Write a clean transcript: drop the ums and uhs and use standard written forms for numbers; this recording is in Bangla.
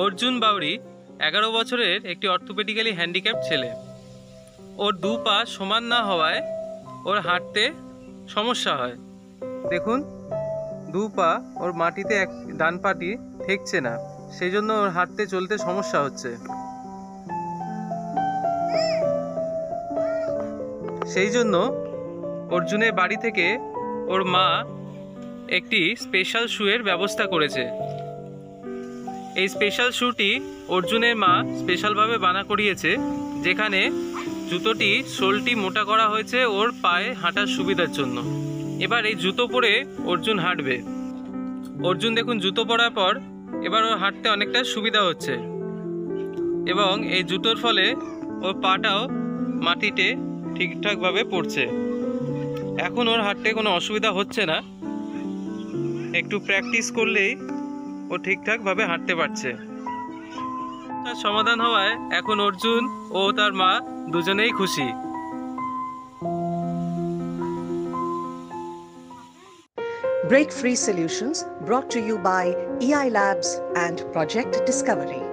অর্জুন বাউরি 11 বছরের একটি অর্থোপেডিক্যালি হ্যান্ডিক্যাপ ছেলে। ওর দু পা সমান না হওয়ায় ওর হাঁটতে সমস্যা হয়। দেখুন, দু পা ওর মাটিতে ডান পাটি ঠেকছে না, সেই জন্য ওর হাঁটতে চলতে সমস্যা হচ্ছে। সেই জন্য অর্জুনের বাড়ি থেকে ওর মা একটি স্পেশাল শুয়ের ব্যবস্থা করেছে। এই স্পেশাল শুটি অর্জুনের মা স্পেশালভাবে বানা করিয়েছে, যেখানে জুতোটি সোলটি মোটা করা হয়েছে ওর পায়ে হাঁটার সুবিধার জন্য। এবার এই জুতো পরে অর্জুন হাঁটবে। অর্জুন দেখুন, জুতো পরার পর এবার ওর হাঁটতে অনেকটা সুবিধা হচ্ছে এবং এই জুতোর ফলে ওর পাটাও মাটিতে ঠিকঠাকভাবে পড়ছে। এখন ওর হাঁটতে কোনো অসুবিধা হচ্ছে না, একটু প্র্যাকটিস করলেই ও ঠিকঠাকভাবে হাঁটতে পারছে। তার সমাধান হওয়ায় এখন অর্জুন ও তার মা দুজনেই খুশি। Break Free Solutions, brought to you by EI Labs and Project Discovery.